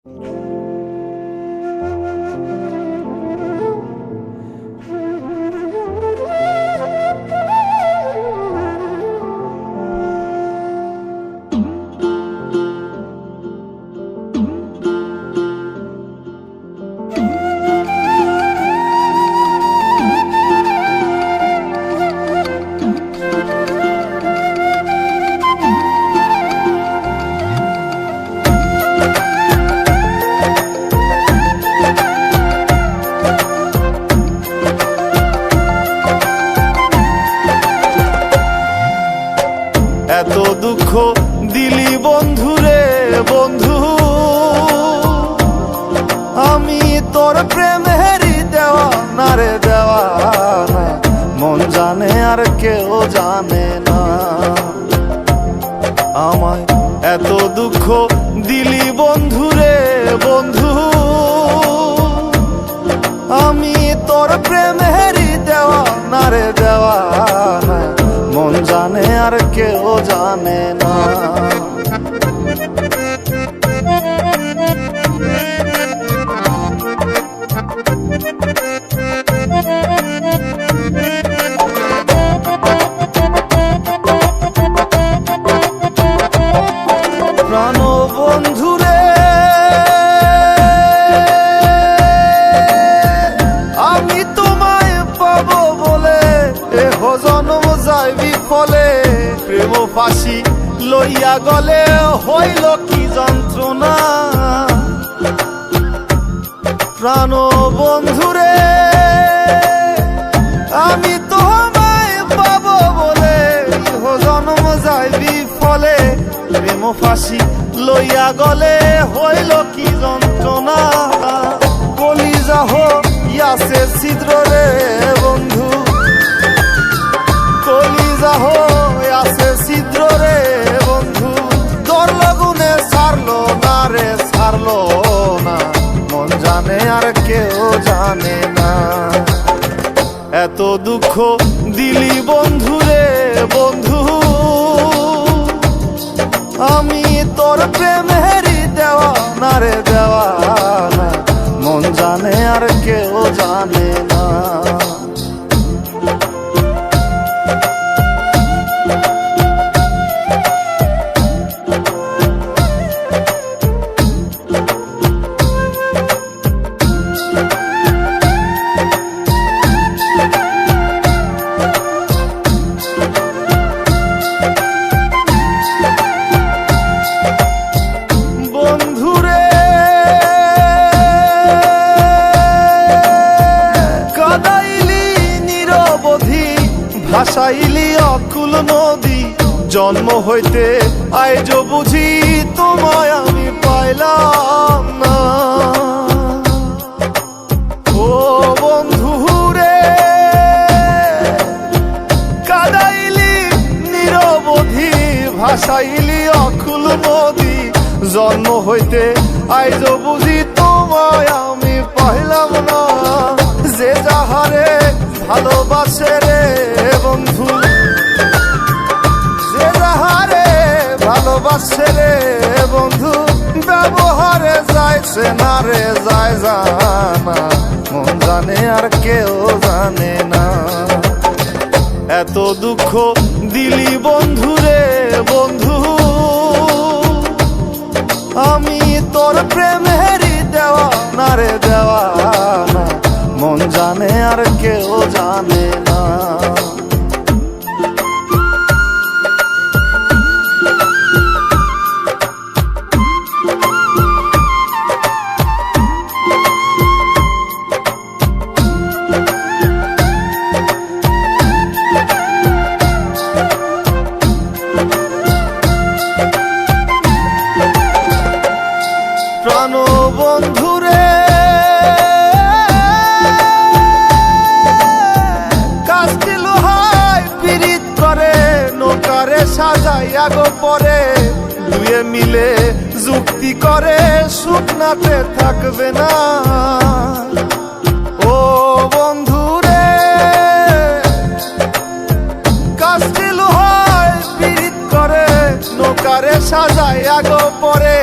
এত দুঃখ দিলি বন্ধুরে বন্ধু, আমি তোর প্রেমেরই দেওয়া না রে দেওয়া না, মন জানে আর কেউ জানে না। আমায় এত দুঃখ দিলি বন্ধুরে বন্ধু, আমি তোর প্রেমেরই দেওয়া না রে দেওয়া না, মন জানে আর কেউ জানে না। প্রাণ বন্ধুরে আমি তোমায় পাবো বলে এহ জন্ম যায় বিফলে, প্রেম ফাঁসি লইয়া গলে হইল কি যন্ত্রণা। প্রাণ বন্ধুরে আমি তোমায় পাবো বলে এহ জন্ম যায় বিফলে, প্রেম ফাঁসি লইয়া গলে হইল কি যন্ত্রণা। কলিজা হইয়াছে ছিদ্র রে বন্ধু, কলিজা হইয়াছে ছিদ্র রে বন্ধু, তোর লগুনে ছাড়লো না রে ছাড়লো না, মন জানে আর কেউ জানে না। এত দুঃখ দিলি বন্ধুরে বন্ধু, আমি তোর প্রেমেরই দেওয়া না রে দেওয়া না, মন জানে আর কেউ জানে না। ভাসাইলি অকুল নদী, জন্ম হইতে আইজ বুঝি তোমায় আমি পাইলাম না। ও বন্ধুরে কাদাইলি নিরবধি, ভাসাইলি অকুল নদী, জন্ম হইতে আইজ বুঝি তোমায় আমি পাইলাম না। যে যাহারে ভালোবাসে রে বন্ধু, যে যাহারে ভালোবাসে রে বন্ধু, ব্যবহারে যাইছে না রে যায় জানা, মন জানে আর কেউ জানে না। এত দুঃখ দিলি বন্ধুরে বন্ধু, আমি তোর প্রেমেরই দেওয়া না রে দেওয়া না, মন জানে আর কেউ জানে না। প্রাণ বন্ধুরে কাস্তে লোহায় পিরিত করে, নৌকারে সাজাইয়া গো পরে, দুয়ে মিলে যুক্তি করে শুকনাতে থাকবে না। ও বন্ধুরে কাস্তে লোহায় পিরিত করে, নৌকারে সাজাইয়া গো পরে,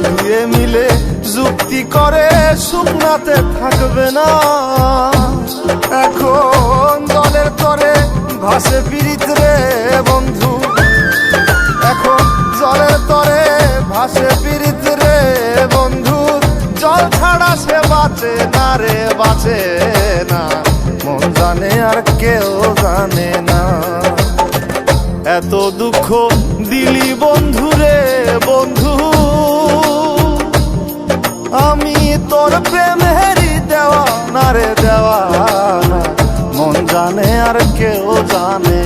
দুয়ে মিলে যুক্তি করে শুকনাতে থাকবে না। এখন জলের তরে ভাসে পীড়িত রে বন্ধু, এখন জলের তরে ভাসে পীড়িত রে বন্ধু। জল ছাড়া সে বাঁচে না রে, বাঁচে না, মন জানে আর কেউ জানে না। এত দুঃখ দিলি বন্ধু রে বন্ধু, আমি তোর প্রেমেরই দেওয়ানা রে দেওয়ানা, মন জানে আর কেউ জানে